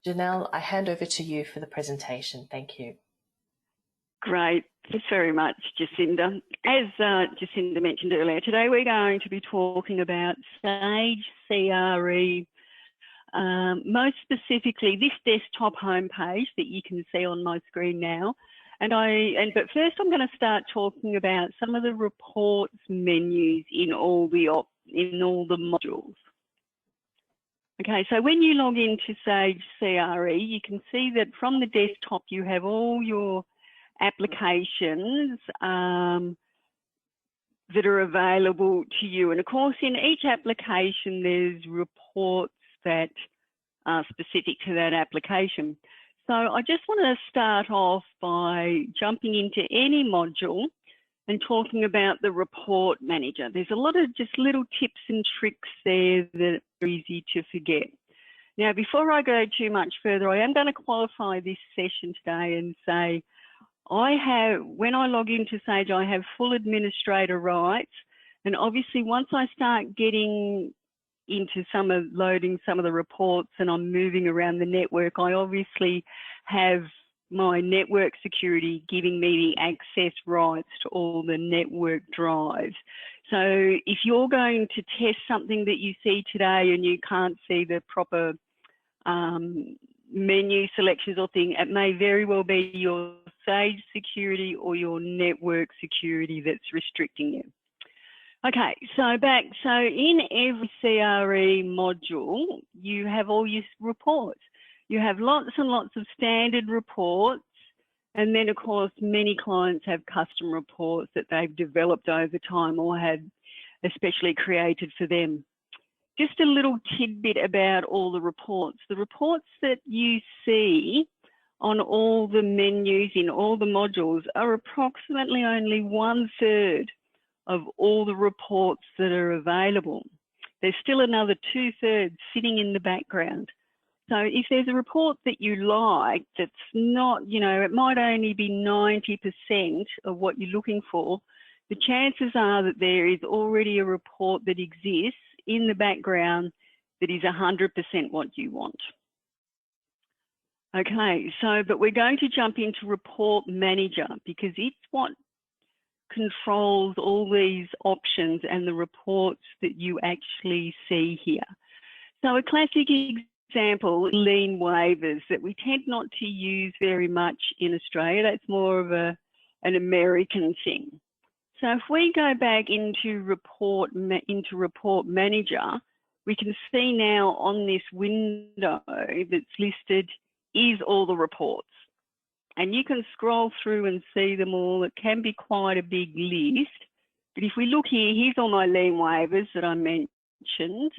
Janelle, I hand over to you for the presentation. Thank you. Great. Thanks very much, Jacinda. As Jacinda mentioned earlier, today we're going to be talking about Sage CRE, most specifically this desktop homepage that you can see on my screen now. But first I'm going to start talking about some of the reports menus in all the modules. Okay, so when you log into Sage CRE, you can see that from the desktop you have all your applications that are available to you. And of course, in each application, there's reports that are specific to that application. So I just want to start off by jumping into any module and talking about the report manager. There's a lot of just little tips and tricks there that are easy to forget. Now, before I go too much further, I am going to qualify this session today and say, when I log into Sage, I have full administrator rights. And obviously, once I start getting into loading some of the reports and I'm moving around the network, I obviously have my network security giving me the access rights to all the network drives. So if you're going to test something that you see today and you can't see the proper menu selections or thing, it may very well be your Sage security or your network security that's restricting you. Okay, so in every CRE module, you have all your reports. You have lots and lots of standard reports, and then of course many clients have custom reports that they've developed over time or had especially created for them. Just a little tidbit about all the reports. The reports that you see on all the menus in all the modules are approximately only 1/3 of all the reports that are available. There's still another 2/3 sitting in the background. So if there's a report that you like that's not, it might only be 90% of what you're looking for, the chances are that there is already a report that exists in the background that is 100% what you want. Okay, but we're going to jump into Report Manager because it's what controls all these options and the reports that you actually see here. So a classic example, lien waivers that we tend not to use very much in Australia. That's more of an American thing. So if we go back into Report Manager, we can see now on this window that's listed is all the reports. And you can scroll through and see them all. It can be quite a big list. But if we look here, here's all my lien waivers that I mentioned.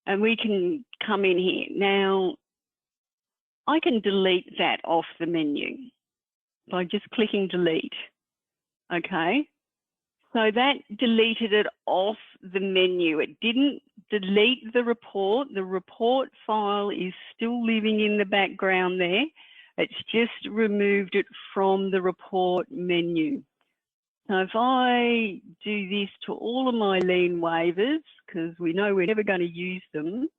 And we can come in here. Now, I can delete that off the menu by just clicking delete. Okay. So that deleted it off the menu. It didn't delete the report. The report file is still living in the background there. It's just removed it from the report menu. So if I do this to all of my lien waivers, because we know we're never going to use them,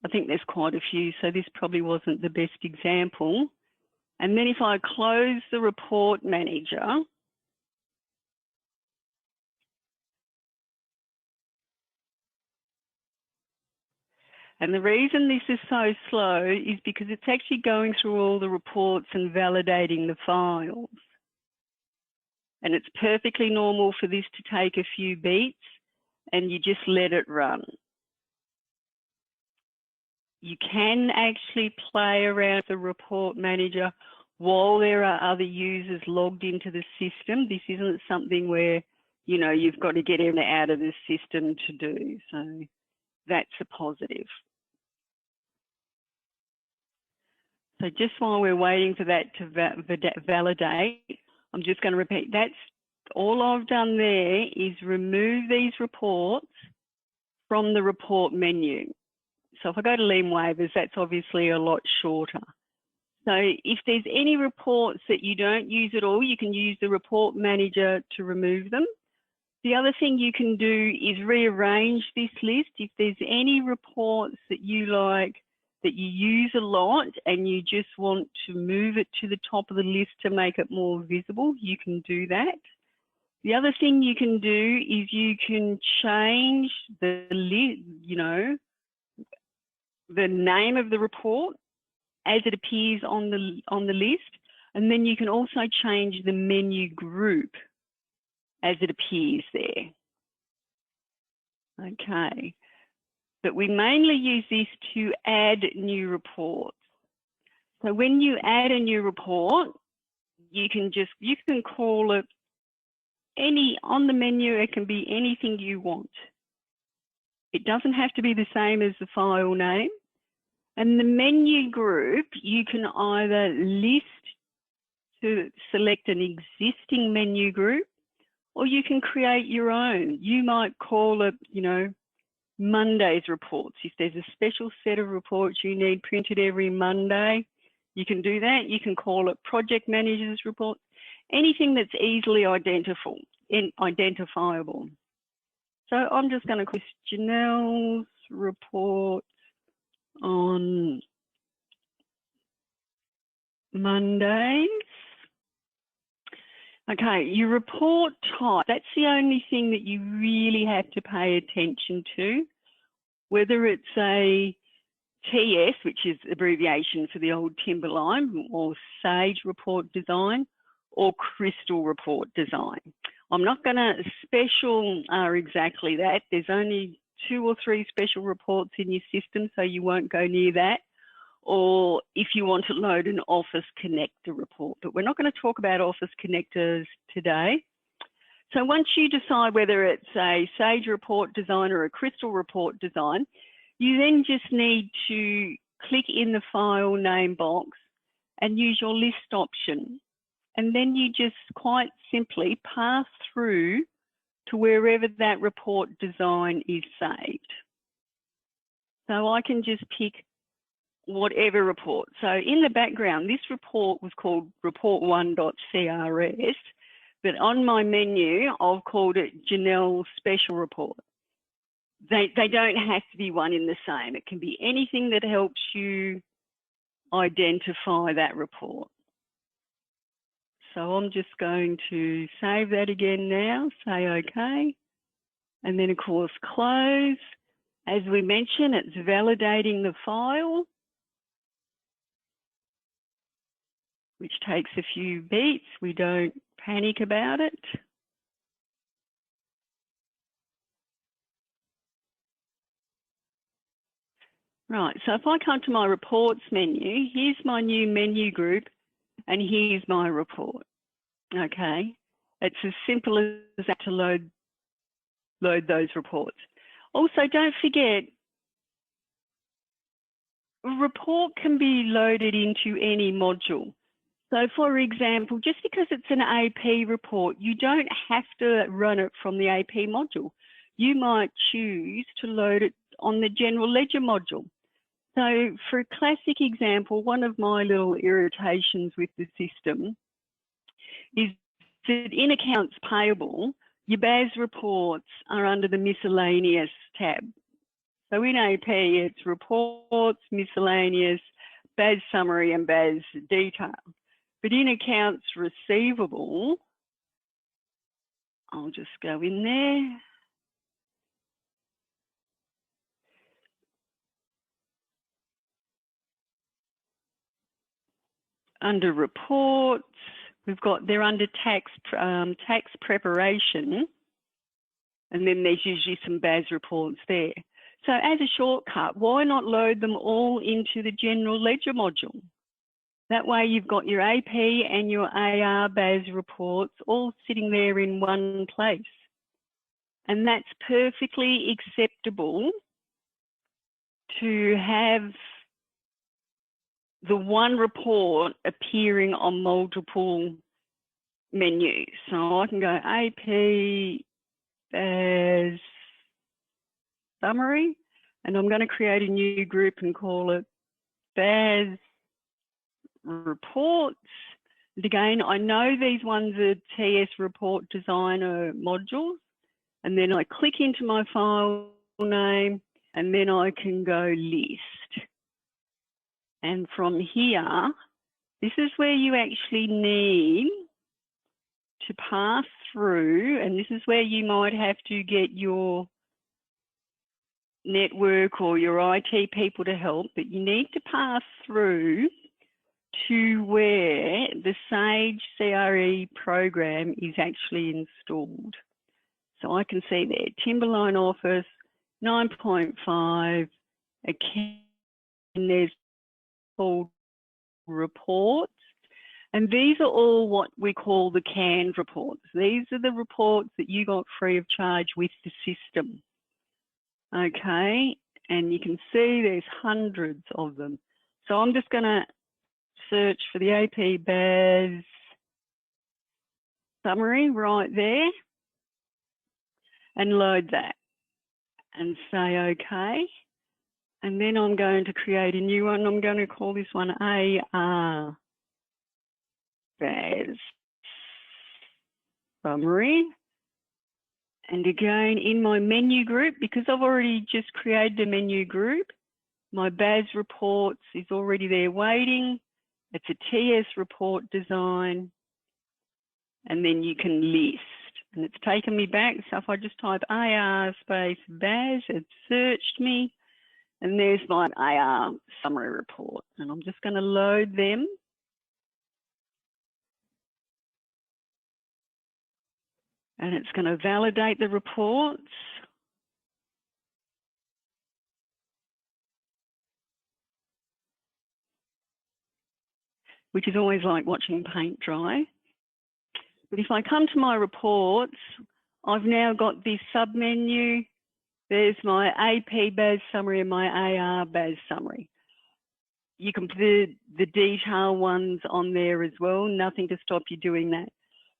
I think there's quite a few, so this probably wasn't the best example. And then if I close the Report Manager, and the reason this is so slow is because it's actually going through all the reports and validating the files. And it's perfectly normal for this to take a few beats and you just let it run. You can actually play around the Report Manager while there are other users logged into the system. This isn't something where, you've got to get in and out of the system to do. So that's a positive. So just while we're waiting for that to validate, I'm just going to repeat, that's all I've done there is remove these reports from the report menu. So if I go to lien waivers, that's obviously a lot shorter. So if there's any reports that you don't use at all, you can use the Report Manager to remove them. The other thing you can do is rearrange this list. If there's any reports that you like, that you use a lot and you just want to move it to the top of the list to make it more visible, you can do that. The other thing you can do is you can change the the name of the report as it appears on the list, and then you can also change the menu group as it appears there. Okay, but we mainly use this to add new reports. So when you add a new report, you can call it on the menu, it can be anything you want. It doesn't have to be the same as the file name. And the menu group, you can either list to select an existing menu group, or you can create your own. You might call it, Monday's reports. If there's a special set of reports you need printed every Monday, you can do that. You can call it project manager's reports, anything that's easily identifiable. So I'm just going to call this Janelle's report on Mondays. Okay, your report type, that's the only thing that you really have to pay attention to, whether it's a TS, which is abbreviation for the old Timberline, or Sage report design, or Crystal report design. I'm not going to special exactly that. There's only 2 or 3 special reports in your system, so you won't go near that. Or if you want to load an Office Connector report, but we're not going to talk about Office Connectors today. So once you decide whether it's a Sage report design or a Crystal report design, you then just need to click in the file name box and use your list option. And then you just quite simply pass through to wherever that report design is saved. So I can just pick whatever report. So in the background, this report was called report1.crs, but on my menu, I've called it Janelle's special report. They don't have to be one in the same. It can be anything that helps you identify that report. So I'm just going to save that again now, say OK, and then of course close. As we mentioned, it's validating the file, which takes a few beats. We don't panic about it. Right, so if I come to my reports menu, here's my new menu group and here's my report. Okay, it's as simple as that to load those reports. Also, don't forget, a report can be loaded into any module. So for example, just because it's an AP report, you don't have to run it from the AP module. You might choose to load it on the general ledger module. So for a classic example, one of my little irritations with the system is that in accounts payable, your BAS reports are under the miscellaneous tab. So in AP, it's reports, miscellaneous, BAS summary and BAS detail. But in accounts receivable, I'll just go in there. Under reports, they're under tax preparation, and then there's usually some BAS reports there. So as a shortcut, why not load them all into the general ledger module? That way you've got your AP and your AR BAS reports all sitting there in one place. And that's perfectly acceptable to have the one report appearing on multiple menus. So I can go AP BAS summary, and I'm going to create a new group and call it BAS reports. And again, I know these ones are TS report designer modules, and then I click into my file name, and then I can go list. And from here, this is where you actually need to pass through, and this is where you might have to get your network or your IT people to help, but you need to pass through to where the Sage CRE program is actually installed. So I can see there, Timberline Office 9.5, again, there's called reports. And these are all what we call the canned reports. These are the reports that you got free of charge with the system. Okay, and you can see there's hundreds of them. So I'm just going to search for the AP BAS summary right there and load that and say okay. And then I'm going to create a new one. I'm going to call this one AR BAS summary. And again, in my menu group, because I've already just created a menu group, my BAS reports is already there waiting. It's a TS report design. And then you can list. And it's taken me back. So if I just type AR space BAS, it's searched me. And there's my AR summary report. And I'm just going to load them. And it's going to validate the reports. Which is always like watching paint dry. But if I come to my reports, I've now got this submenu. There's my AP BAS summary and my AR BAS summary. You can put the detail ones on there as well, nothing to stop you doing that.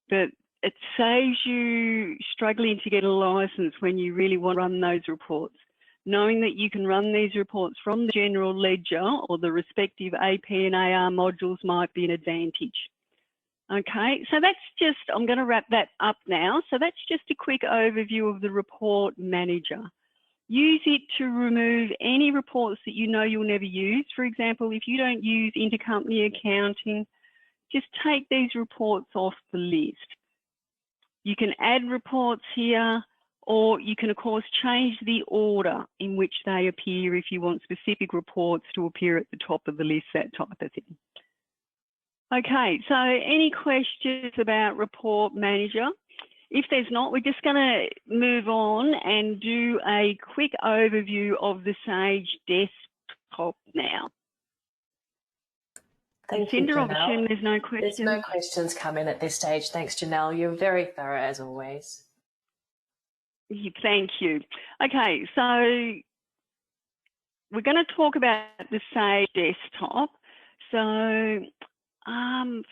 But it saves you struggling to get a license when you really want to run those reports. Knowing that you can run these reports from the general ledger or the respective AP and AR modules might be an advantage. Okay, so that's just, I'm going to wrap that up now. So that's just a quick overview of the report manager. Use it to remove any reports that you know you'll never use. For example, if you don't use intercompany accounting, just take these reports off the list. You can add reports here, or you can, of course, change the order in which they appear if you want specific reports to appear at the top of the list, that type of thing. Okay, so any questions about Report Manager? If there's not, we're just going to move on and do a quick overview of the Sage desktop now. Thank you, Cinda, Janelle. I assume there's no questions. There's no questions come in at this stage. Thanks, Janelle. You're very thorough as always. Thank you. Okay, so we're going to talk about the Sage desktop. So from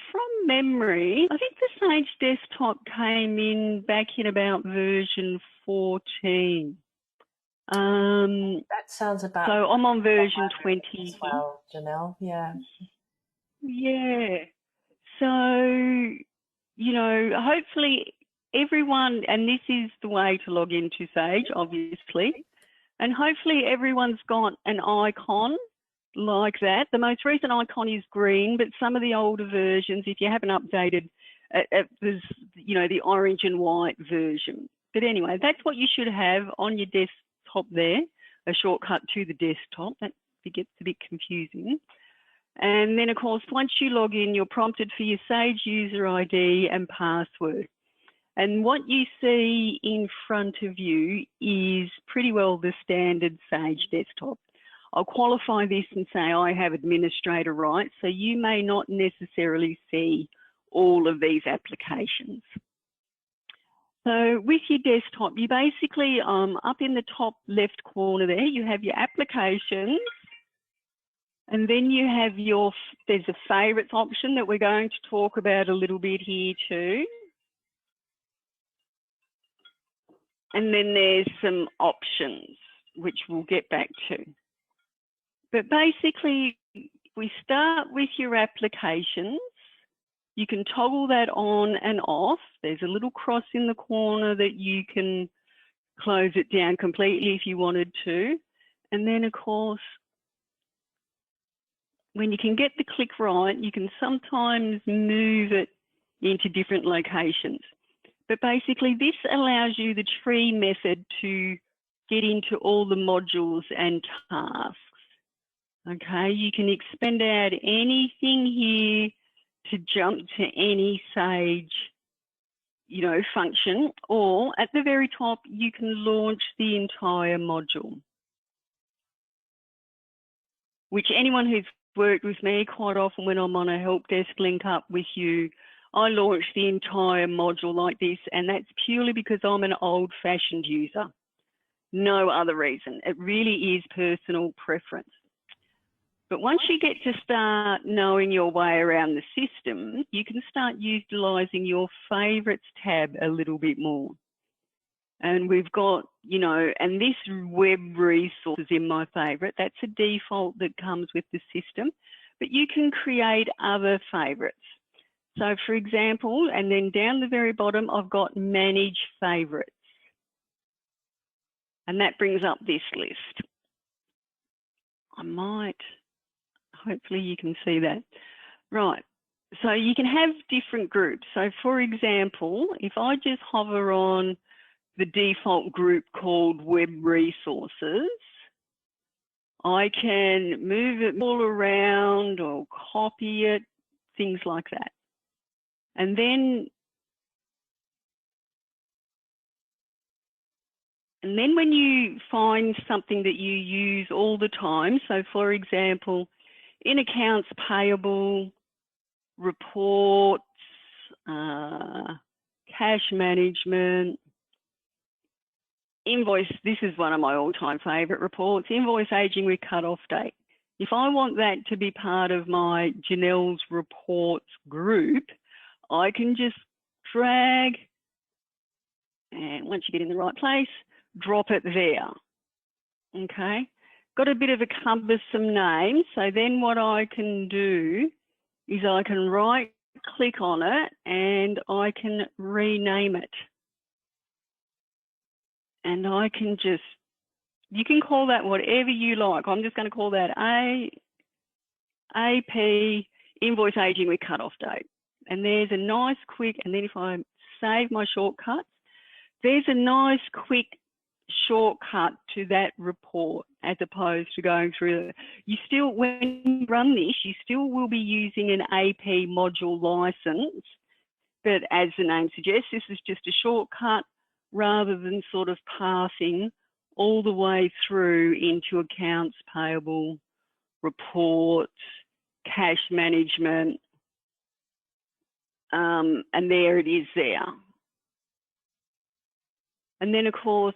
memory, I think the Sage desktop came in back in about version 14. That sounds about. So I'm on version 20 as well, Janelle. Yeah. Yeah. So, you know, hopefully everyone, and this is the way to log into Sage, obviously, and hopefully everyone's got an icon like that. The most recent icon is green, but some of the older versions, if you haven't updated, there's, you know, the orange and white version. But anyway, that's what you should have on your desktop there, a shortcut to the desktop. That gets a bit confusing. And then, of course, once you log in, you're prompted for your Sage user ID and password. And what you see in front of you is pretty well the standard Sage desktop. I'll qualify this and say I have administrator rights, so you may not necessarily see all of these applications. So with your desktop, you basically, up in the top left corner there, you have your applications, and then you have there's a favourites option that we're going to talk about a little bit here too. And then there's some options, which we'll get back to. But basically, we start with your applications. You can toggle that on and off. There's a little cross in the corner that you can close it down completely if you wanted to. And then, of course, when you can get the click right, you can sometimes move it into different locations. But basically, this allows you the tree method to get into all the modules and tasks. Okay, you can expand out anything here to jump to any Sage, function, or at the very top, you can launch the entire module. Which anyone who's worked with me, quite often when I'm on a help desk link up with you, I launch the entire module like this, and that's purely because I'm an old-fashioned user. No other reason. It really is personal preference. But once you get to start knowing your way around the system, you can start utilising your favourites tab a little bit more. And we've got, and this web resource is in my favourite. That's a default that comes with the system, but you can create other favourites. So for example, and then down the very bottom, I've got manage favourites. And that brings up this list. Hopefully you can see that. Right, so you can have different groups. So for example, if I just hover on the default group called web resources, I can move it all around or copy it, things like that. And then when you find something that you use all the time, so for example, in accounts payable, reports, cash management, invoice, this is one of my all-time favourite reports, invoice aging with cut-off date. If I want that to be part of my Janelle's reports group, I can just drag, and once you get in the right place, drop it there, okay? Got a bit of a cumbersome name, so then what I can do is I can right-click on it and I can rename it. And I can you can call that whatever you like. I'm just going to call that AP invoice aging with cut-off date. And there's a nice quick, and then if I save my shortcuts, there's a nice quick shortcut to that report as opposed to going through it. You still, when you run this, you still will be using an AP module license, but as the name suggests, this is just a shortcut rather than sort of passing all the way through into accounts payable, reports, cash management, and there it is there. And then of course,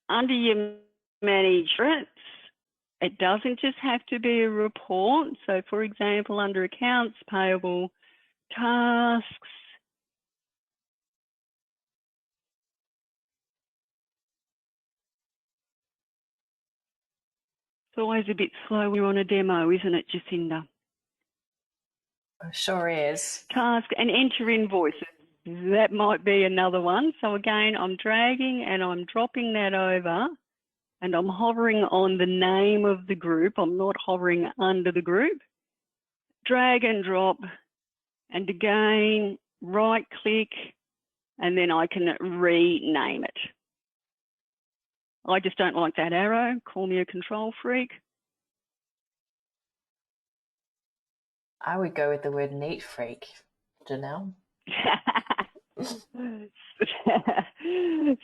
under your management, it doesn't just have to be a report. So for example, under accounts payable, tasks, it's always a bit slow when you're on a demo, isn't it, Jacinda? It sure is. Task and enter invoices. That might be another one. So again, I'm dragging and I'm dropping that over and I'm hovering on the name of the group. I'm not hovering under the group. Drag and drop, and again, right click, and then I can rename it. I just don't like that arrow. Call me a control freak. I would go with the word neat freak, Janelle.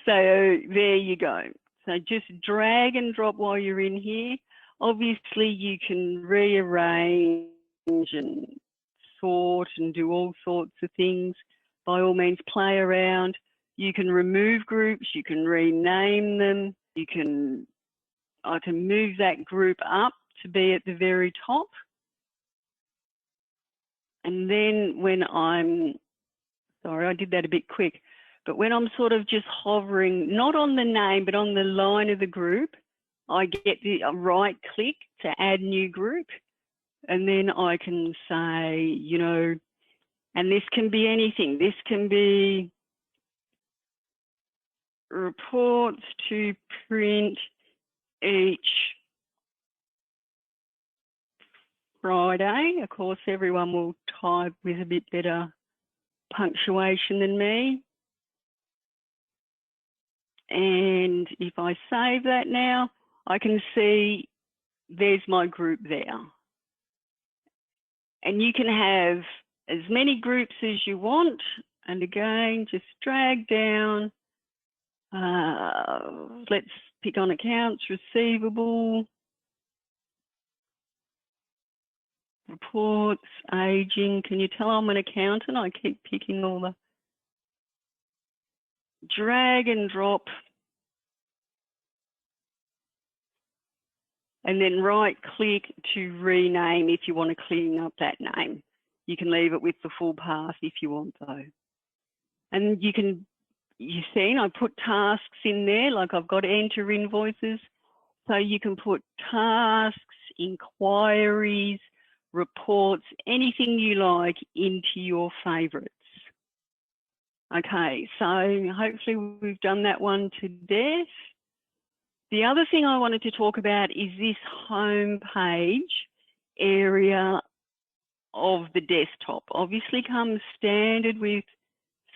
So there you go. So just drag and drop while you're in here. Obviously you can rearrange and sort and do all sorts of things. By all means, play around. You can remove groups, you can rename them, I can move that group up to be at the very top. And then when sorry, I did that a bit quick, but when I'm sort of just hovering, not on the name, but on the line of the group, I get the right click to add new group. And then I can say, and this can be anything. This can be reports to print each Friday. Of course, everyone will type with a bit better punctuation than me. And if I save that now, I can see there's my group there. And you can have as many groups as you want. And again, just drag down. Let's pick on accounts receivable, reports, aging. Can you tell I'm an accountant? I keep picking all the drag and drop. And then right click to rename if you want to clean up that name. You can leave it with the full path if you want though. And you can, you've seen I put tasks in there, like I've got enter invoices. So you can put tasks, inquiries, reports, anything you like into your favorites. Okay, so hopefully we've done that one to death. The other thing I wanted to talk about is this home page area of the desktop. Obviously comes standard with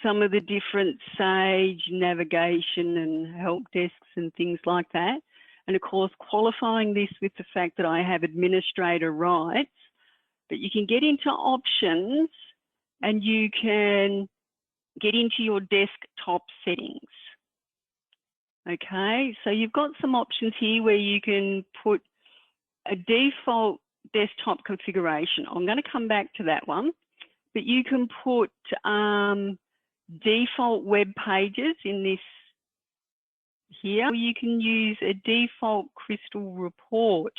some of the different Sage navigation and help desks and things like that. And of course, qualifying this with the fact that I have administrator rights, but you can get into options and you can get into your desktop settings. Okay, so you've got some options here where you can put a default desktop configuration. I'm going to come back to that one, but you can put default web pages in this here. You can use a default crystal report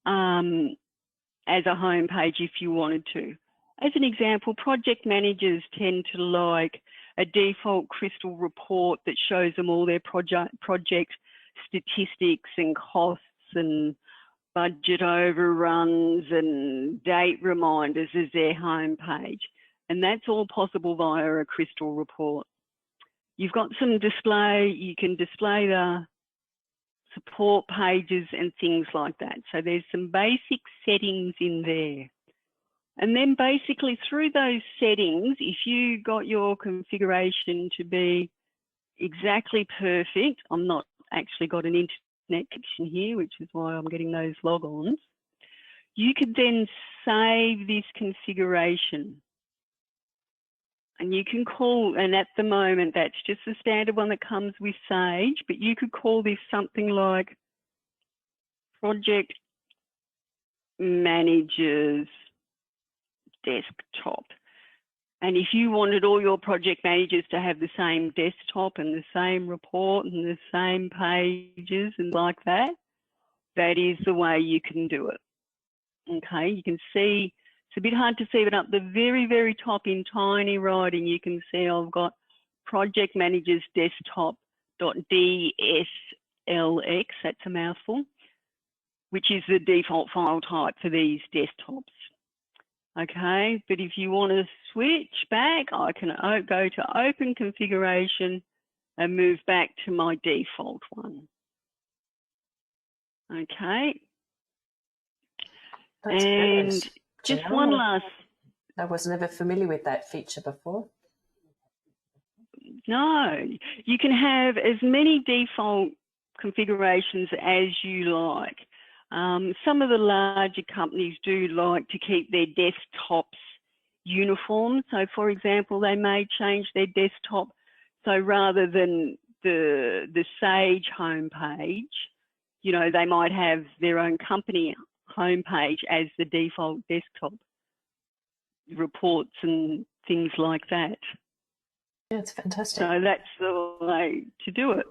as a home page if you wanted to. As an example, project managers tend to like a default crystal report that shows them all their project statistics and costs and budget overruns and date reminders as their home page. And that's all possible via a crystal report. You've got some display, you can display the support pages and things like that. So there's some basic settings in there. And then basically through those settings, if you got your configuration to be exactly perfect, I'm not actually got an internet connection here, which is why I'm getting those logons, you could then save this configuration. And you can call, and at the moment, that's just the standard one that comes with Sage, but you could call this something like Project Managers Desktop. And if you wanted all your project managers to have the same desktop and the same report and the same pages and like that, that is the way you can do it. Okay, you can see, it's a bit hard to see, but up the very, very top in tiny writing, you can see I've got project managers desktop.dslx, that's a mouthful, which is the default file type for these desktops. Okay, but if you want to switch back, I can go to open configuration and move back to my default one. Okay. That's and brilliant. just Janelle, one last, I was never familiar with that feature before. no, you can have as many default configurations as you like. Some of the larger companies do like to keep their desktops uniform. So for example, they may change their desktop. So rather than the Sage homepage, you know, they might have their own company homepage as the default desktop, reports and things like that. Yeah, it's fantastic. So that's the way to do it.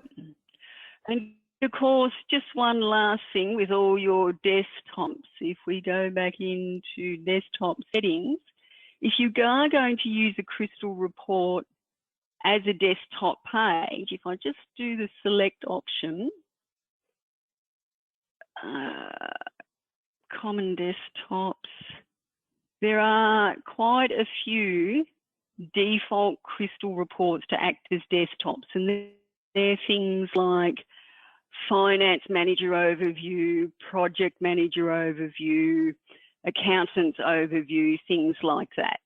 And of course, just one last thing with all your desktops, if we go back into desktop settings, if you are going to use a crystal report as a desktop page, if I just do the select option, common desktops, there are quite a few default crystal reports to act as desktops, and They're things like finance manager overview, project manager overview, accountant's overview, things like that.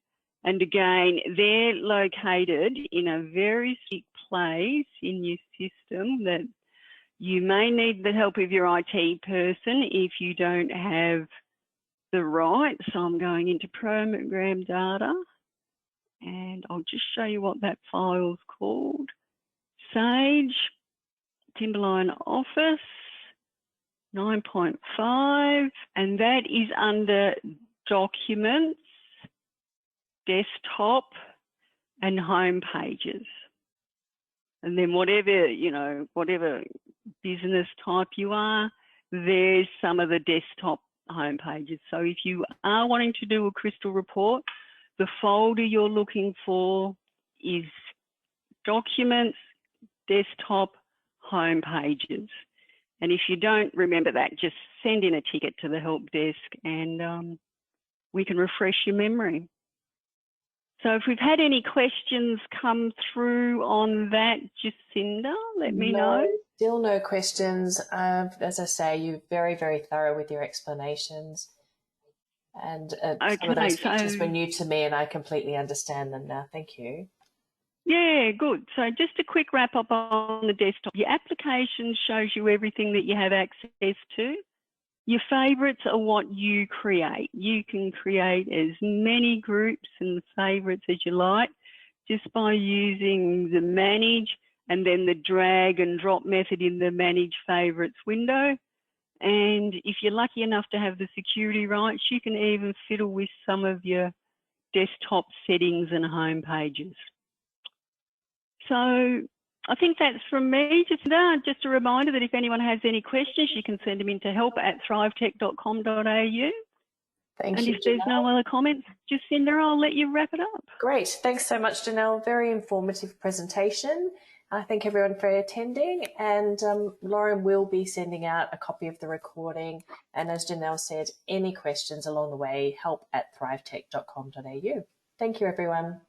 And again, they're located in a very specific place in your system that you may need the help of your IT person if you don't have the right. So I'm going into program data and I'll just show you what that file's called. Sage, Timberline Office, 9.5, and that is under Documents, Desktop, and Home Pages. And then whatever, whatever business type you are, there's some of the desktop home pages. So if you are wanting to do a crystal report, the folder you're looking for is Documents, Desktop, Home Pages. And if you don't remember that, just send in a ticket to the help desk and we can refresh your memory. So if we've had any questions come through on that, Jacinda, let me know. Still no questions. As I say, you're very, very thorough with your explanations. And some of those features were new to me and I completely understand them now. Thank you. Yeah, good. So just a quick wrap up on the desktop. Your application shows you everything that you have access to. Your favourites are what you create. You can create as many groups and favourites as you like just by using the manage and then the drag and drop method in the manage favourites window. And if you're lucky enough to have the security rights, you can even fiddle with some of your desktop settings and home pages. So I think that's from me. Just a reminder that if anyone has any questions, you can send them in to help@thrivetech.com.au. Thank you. And if there's no other comments, Jacinda, I'll let you wrap it up. Great. Thanks so much, Janelle. Very informative presentation. I thank everyone for attending, and Lauren will be sending out a copy of the recording. And as Janelle said, any questions along the way, help@thrivetech.com.au. Thank you, everyone.